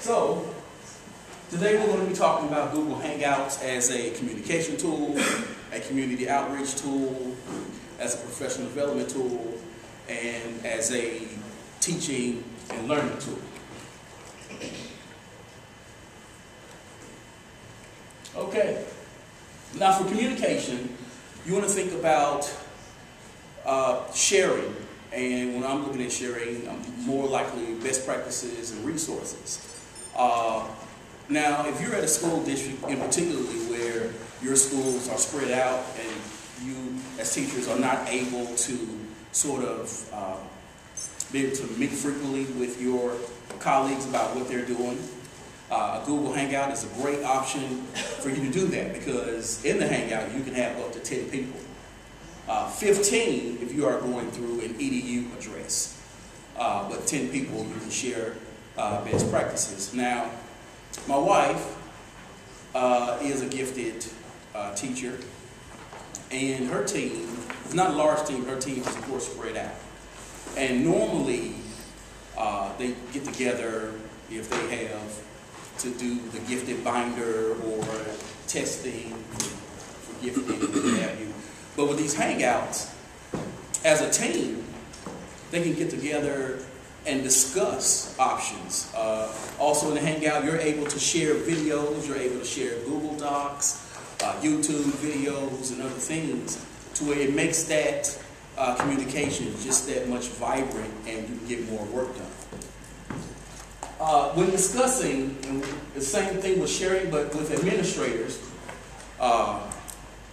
So, today we're going to be talking about Google Hangouts as a communication tool, a community outreach tool, as a professional development tool, and as a teaching and learning tool. Okay, now for communication, you want to think about sharing. And when I'm looking at sharing, more likely best practices and resources. Now, if you're at a school district, in particularly where your schools are spread out and you, as teachers, are not able to sort of be able to meet frequently with your colleagues about what they're doing, a Google Hangout is a great option for you to do that, because in the Hangout you can have up to 10 people. 15 if you are going through an EDU address, but 10 people you can share best practices. Now, my wife is a gifted teacher, and her team is not a large team. Her team is, of course, spread out. And normally they get together if they have to do the gifted binder or testing for gifting or what have you. But with these Hangouts, as a team, they can get together and discuss options. Also in the Hangout, you're able to share videos, you're able to share Google Docs, YouTube videos, and other things, to where it makes that communication just that much vibrant, and you can get more work done. When discussing, and the same thing with sharing, but with administrators, I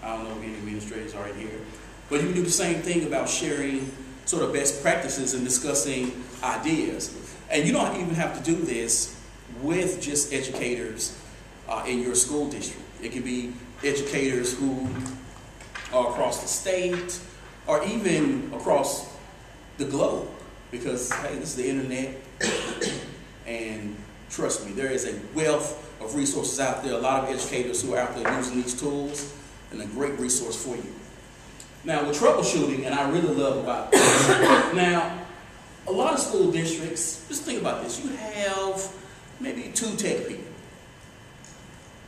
don't know if any administrators are in here, but you can do the same thing about sharing sort of best practices and discussing ideas. And you don't even have to do this with just educators in your school district. It can be educators who are across the state or even across the globe, because, hey, this is the internet, and trust me, there is a wealth of resources out there. A lot of educators who are out there using these tools, and a great resource for you. Now, with troubleshooting, and I really love about this, now, a lot of school districts, just think about this, you have maybe 2 tech people.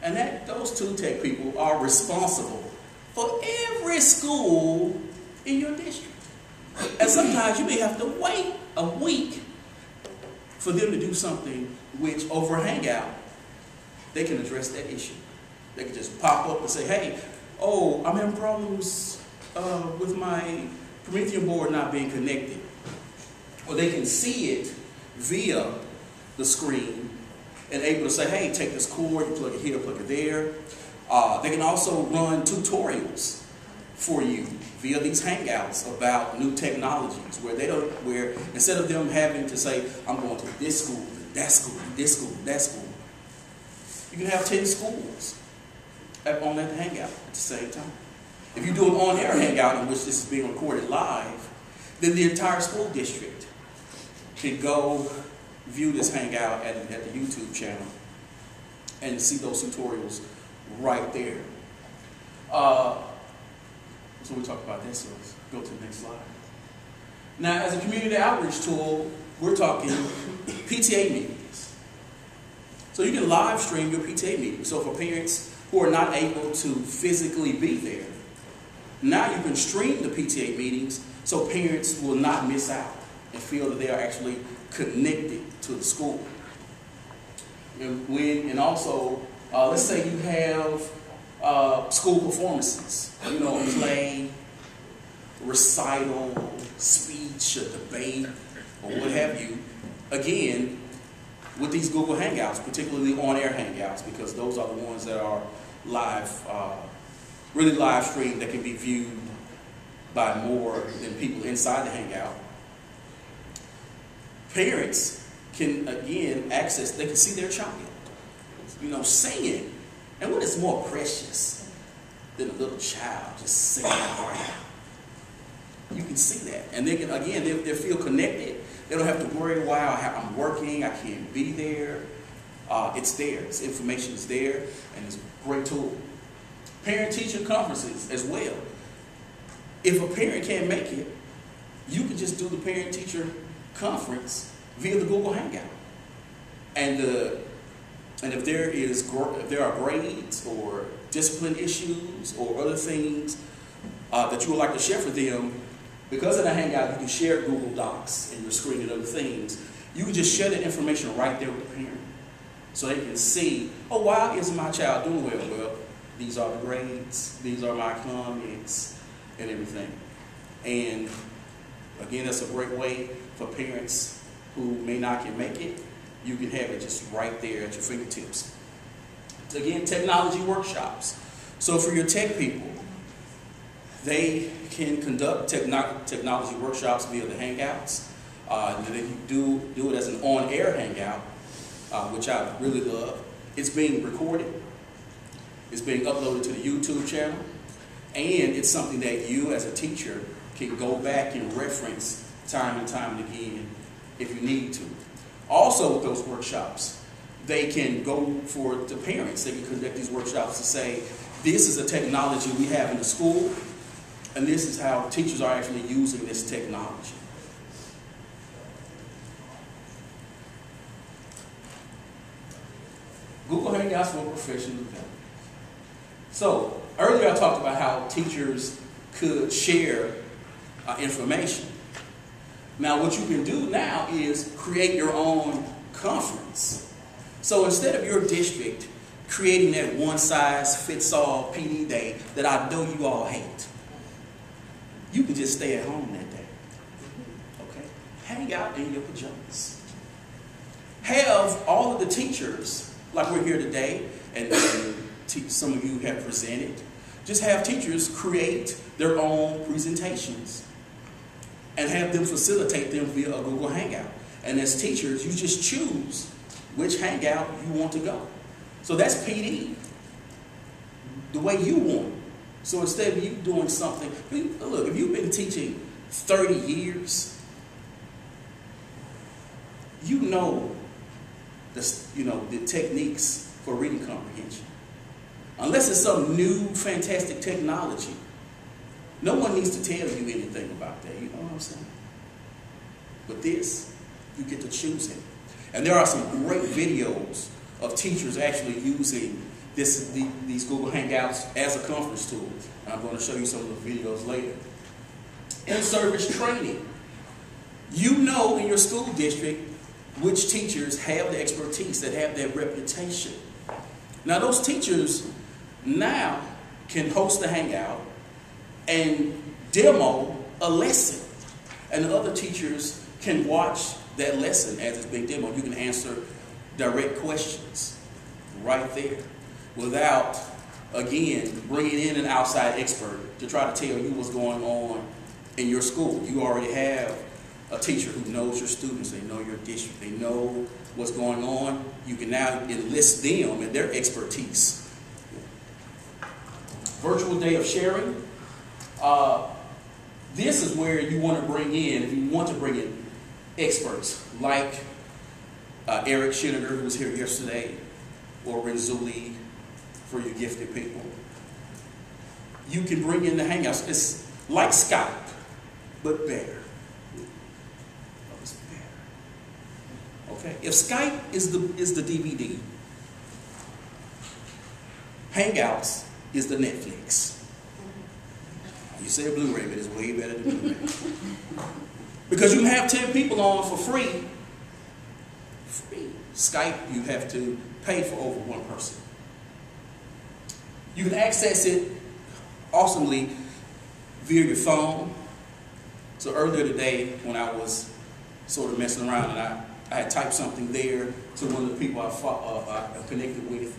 And those 2 tech people are responsible for every school in your district. And sometimes you may have to wait a week for them to do something which, over Hangout, they can address that issue. They can just pop up and say, hey, oh, I'm having problems with my Promethean board not being connected. Or they can see it via the screen and able to say, hey, take this cord, you plug it here, plug it there. They can also run tutorials for you via these Hangouts about new technologies, where instead of them having to say, I'm going to this school, that school, this school, that school, you can have 10 schools on that Hangout at the same time. If you do an on-air Hangout in which this is being recorded live, then the entire school district can go view this Hangout at the YouTube channel and see those tutorials right there. So we talked about this, so let's go to the next slide. Now, as a community outreach tool, we're talking PTA meetings. So you can live stream your PTA meeting. So for parents who are not able to physically be there, now you can stream the PTA meetings so parents will not miss out and feel that they are actually connected to the school. And also, let's say you have school performances, you know, a play, recital, speech, a debate, or what have you. Again, with these Google Hangouts, particularly on-air Hangouts, because those are the ones that are live, really live streamed, that can be viewed by more than people inside the Hangout. Parents can, again, access, they can see their child, you know, singing. And what is more precious than a little child just singing out loud? You can see that. And they can, again, they feel connected. They don't have to worry, wow, I'm working, I can't be there. It's there. This information is there, and it's a great tool. Parent-teacher conferences as well. If a parent can't make it, you can just do the parent-teacher conference via the Google Hangout. And the And if there are grades or discipline issues or other things that you would like to share for them, because in a Hangout you can share Google Docs and your screen and other things, you can just share that information right there with the parent. So they can see, oh, why isn't my child doing well? Well, these are the grades, these are my comments, and everything. And again, that's a great way for parents who may not can make it. You can have it just right there at your fingertips. Again, technology workshops. So for your tech people, they can conduct technology workshops via the Hangouts. They can do it as an on-air Hangout, which I really love. It's being recorded. It's being uploaded to the YouTube channel. And it's something that you as a teacher can go back and reference time and time and again if you need to. Also with those workshops, they can go for the parents. They can conduct these workshops to say, this is a technology we have in the school, and this is how teachers are actually using this technology. Google Hangouts for professional development. So, earlier I talked about how teachers could share information. Now, what you can do now is create your own conference. So, instead of your district creating that one-size-fits-all PD day that I know you all hate, you can just stay at home that day. Okay? Hang out in your pajamas. Have all of the teachers, like we're here today, and some of you have presented, just have teachers create their own presentations and have them facilitate them via a Google Hangout. And as teachers, you just choose which Hangout you want to go. So that's PD, the way you want it. So instead of you doing something, look, if you've been teaching 30 years, you know the techniques for reading comprehension. Unless it's some new fantastic technology, no one needs to tell you anything about that. You know what I'm saying? But this, you get to choose it. And there are some great videos of teachers actually using these Google Hangouts as a conference tool. And I'm going to show you some of the videos later. In-service training. You know in your school district which teachers have the expertise, that have that reputation. Now those teachers now can host a Hangout and demo a lesson. And the other teachers can watch that lesson as it's being demoed. You can answer direct questions right there without, again, bringing in an outside expert to try to tell you what's going on in your school. You already have a teacher who knows your students. They know your district. They know what's going on. You can now enlist them and their expertise. Virtual day of sharing. This is where you want to bring in, if you want to bring in experts like Eric Schinniger, who was here yesterday, or Renzulli for your gifted people. You can bring in the Hangouts. It's like Skype, but better. It's better. Okay? If Skype is the DVD, Hangouts is the Netflix. You say a Blu-ray, but it's way better than Blu-ray. Because you can have 10 people on for free. Free. Skype, you have to pay for over one person. You can access it awesomely via your phone. So earlier today, when I was sort of messing around and I had typed something there to one of the people I connected with,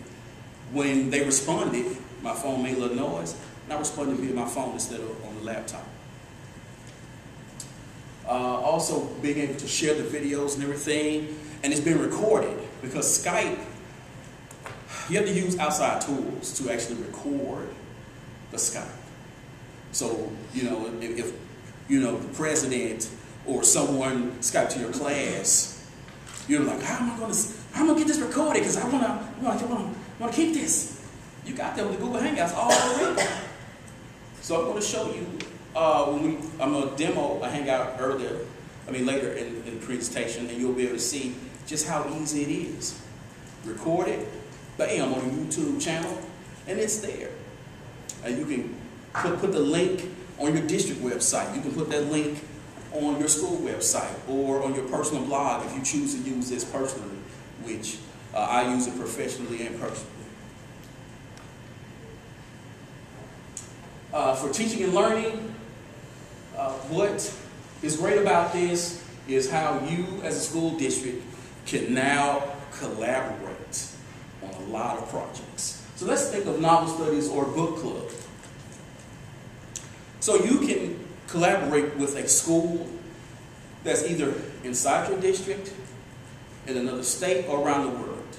when they responded, my phone made a little noise, and I responded via my phone instead of on the laptop. Also being able to share the videos and everything, and it's been recorded because Skype, you have to use outside tools to actually record the Skype. So, if the president or someone Skype to your class, you're like, how am I going to get this recorded? Because I want to keep this. You got that with the Google Hangouts already. So I'm going to show you I'm going to demo a Hangout later in the presentation, and you'll be able to see just how easy it is. recorded, bam, on a YouTube channel, and it's there. And you can put the link on your district website. You can put that link on your school website or on your personal blog if you choose to use this personally, which I use it professionally and personally. For teaching and learning, what is great about this is how you as a school district can now collaborate on a lot of projects. So let's think of novel studies or book club. So you can collaborate with a school that's either inside your district, in another state, or around the world.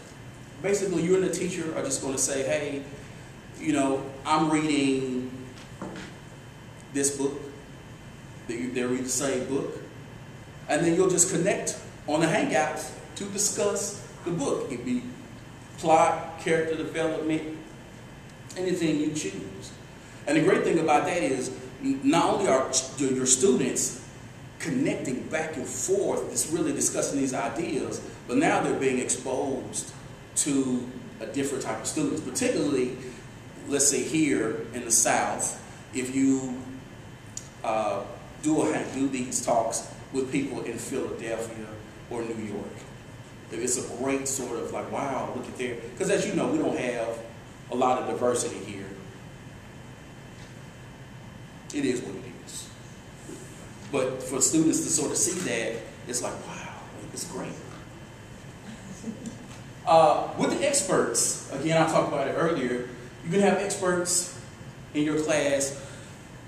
Basically, you and the teacher are just going to say, hey, you know, I'm reading this book. They'll read the same book. And then you'll just connect on the Hangouts to discuss the book. It could be plot, character development, anything you choose. And the great thing about that is not only are your students connecting back and forth, it's really discussing these ideas, but now they're being exposed to a different type of students. Particularly, let's say here in the South, if you do these talks with people in Philadelphia or New York, it's a great sort of like, wow, look at there. Because as you know, we don't have a lot of diversity here. It is what it is. But for students to sort of see that, it's like, wow, it's great. With the experts, again, I talked about it earlier, you can have experts in your class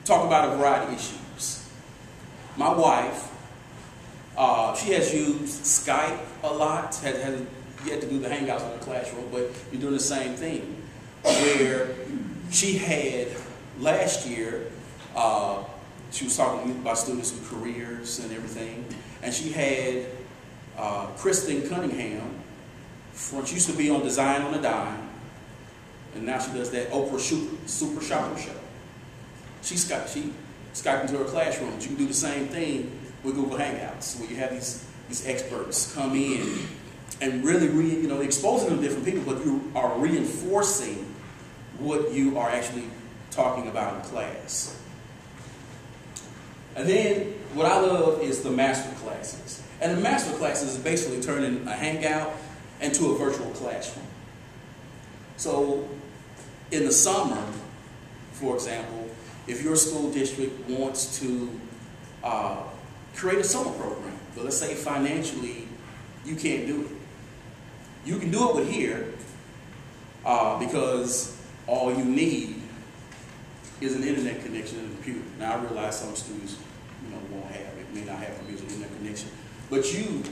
talk about a variety of issues. My wife, she has used Skype a lot, has yet to do the Hangouts in the classroom, but you're doing the same thing. Where she had last year, she was talking about students with careers and everything, and she had Kristen Cunningham, she used to be on Design on a Dime, and now she does that Oprah Super Shopper Show. She Skyped into her classroom. But you can do the same thing with Google Hangouts, where you have these experts come in and really exposing them to different people, but you are reinforcing what you are actually talking about in class. And then what I love is the master classes. And the master classes is basically turning a Hangout into a virtual classroom. So in the summer, for example, if your school district wants to create a summer program, but let's say financially you can't do it. You can do it with here because all you need is an internet connection and a computer. Now I realize some students won't have it, may not have an internet connection, but you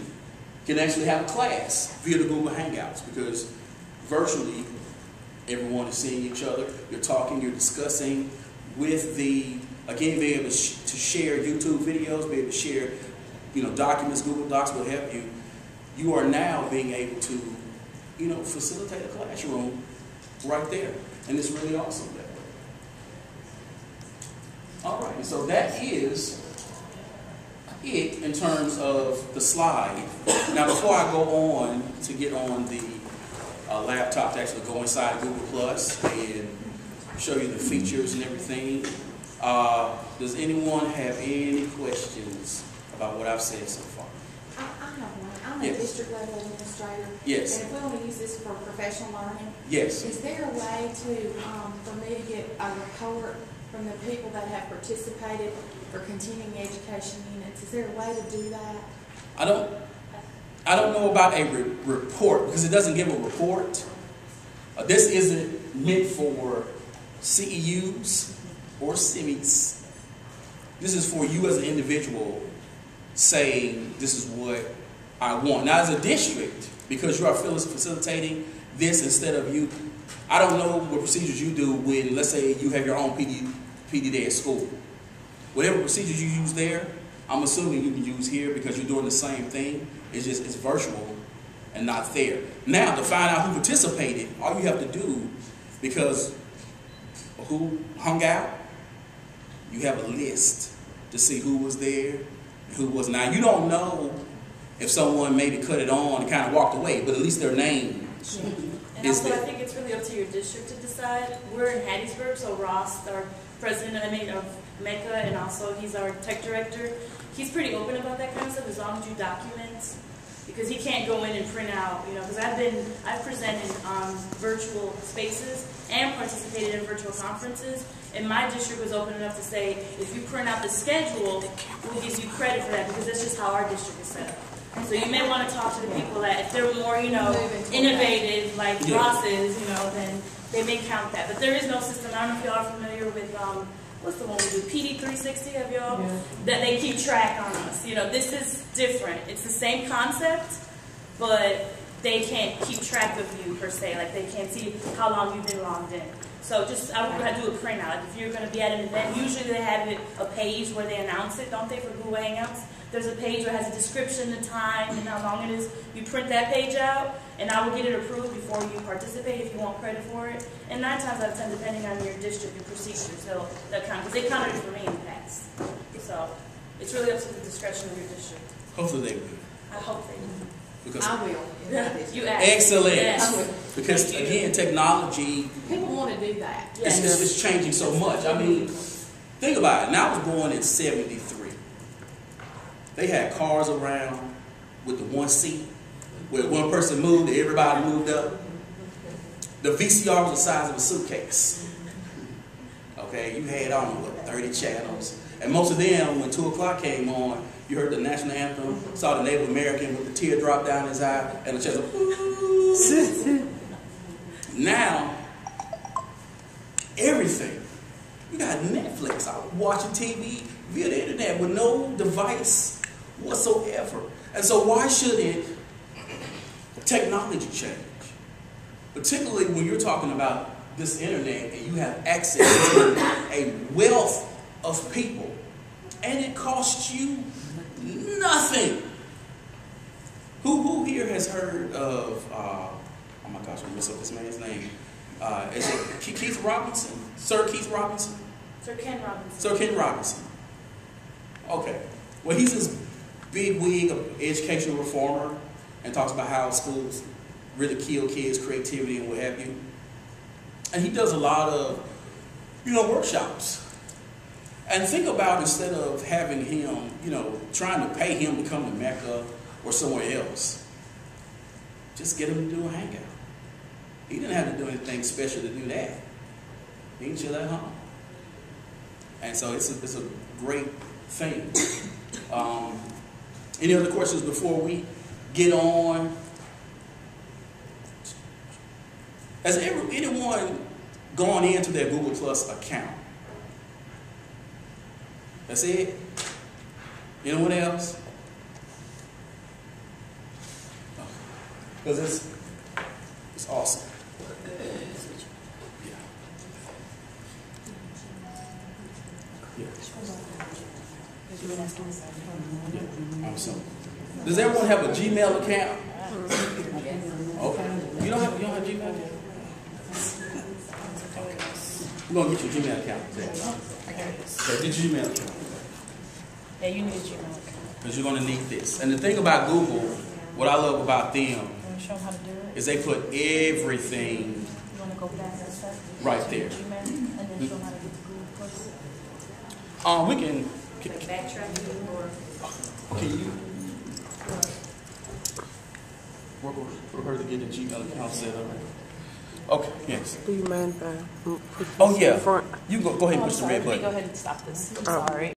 can actually have a class via the Google Hangouts because virtually everyone is seeing each other. You're talking, you're discussing with again, being able to share YouTube videos, be able to share documents, Google Docs, what have you. You are now being able to facilitate a classroom right there, and it's really awesome that way. All right, so that is it in terms of the slide. Now, before I go on to get on the laptop to actually go inside Google Plus and show you the features and everything, does anyone have any questions about what I've said so far? I have one. I'm a district level administrator. Yes. And if we want to use this for professional learning, yes. Is there a way for me to get a report from the people that have participated for continuing education units? Is there a way to do that? I don't know about a report because it doesn't give a report. This isn't meant for CEUs or SEMIs. This is for you as an individual saying this is what I want. Now as a district, because you are facilitating this instead of you, I don't know what procedures you do when, let's say, you have your own PD day at school. Whatever procedures you use there, I'm assuming you can use here because you're doing the same thing. It's just, it's virtual and not there. Now, to find out who participated, all you have to do, because who hung out, you have a list to see who was there and who was not. You don't know if someone maybe cut it on and kind of walked away, but at least their name And also, I think it's really up to your district to decide. We're in Hattiesburg, so Ross, our president, of Meca, and also he's our tech director. He's pretty open about that kind of stuff as long as you document, because he can't go in and print out, because I've presented virtual spaces and participated in virtual conferences, and my district was open enough to say, if you print out the schedule, we'll give you credit for that, because that's just how our district is set up. So you may want to talk to the people that, if they're more, innovative, like Ross is, then they may count that. But there is no system. I don't know if y'all are familiar with, what's the one we do, PD 360, have y'all? Yeah. That they keep track on us. This is different. It's the same concept, but they can't keep track of you, per se. Like, they can't see how long you've been logged in. So I would do a printout. Like, if you're going to be at an event, usually they have a page where they announce it, don't they, for Google Hangouts? There's a page where it has a description, the time, and how long it is. You print that page out, and I will get it approved before you participate if you want credit for it. And 9 times out of 10, depending on your district, your procedures, they'll count. Because they counted it for me in the past. So it's really up to the discretion of your district. Hopefully they will. I hope they will. Because I will. You ask. Excellent. Yes. Because again, technology. People want to do that. Yes. It's changing so much. I mean, think about it. Now I was born in '73. They had cars around with the one seat, where one person moved, everybody moved up. The VCR was the size of a suitcase. Okay, you had on 30 channels, and most of them, when 2 o'clock came on, you heard the national anthem, saw the Native American with the teardrop down his eye, and the chest of, now, everything. You got Netflix. I was watching TV via the internet with no device whatsoever. And so why shouldn't technology change? Particularly when you're talking about this internet and you have access to a wealth of people, and it costs you nothing. Who here has heard of, oh my gosh, I messed up this man's name. Is it Keith Robinson? Sir Keith Robinson? Sir Ken Robinson. Sir Ken Robinson. Okay. Well, he's this big wig of educational reformer and talks about how schools really kill kids' creativity and what have you. And he does a lot of, workshops. And think about, instead of having him, trying to pay him to come to Meca or somewhere else, just get him to do a hangout. He didn't have to do anything special to do that. He can chill at home. And so it's a great thing. Any other questions before we get on? Has anyone gone into their Google Plus account? That's it? Anyone else? Because it's awesome. Awesome. Does everyone have a Gmail account? Okay. You don't have a Gmail account? Okay. We're going to get your Gmail account today. Okay, get your Gmail account. Yeah, you need a Gmail account. Because you're going to need this. And the thing about Google, what I love about them, show them how to do it? Is they put everything you want to go back and start? Right there. Gmail, and then show them how to get the Google Plus? We can backtrack or... Okay, you... We're going for her to get the Gmail account set up. Okay, yes. Do you mind if I put Oh, yeah. in front? You go ahead and push the red button. Go ahead and stop this. I'm sorry.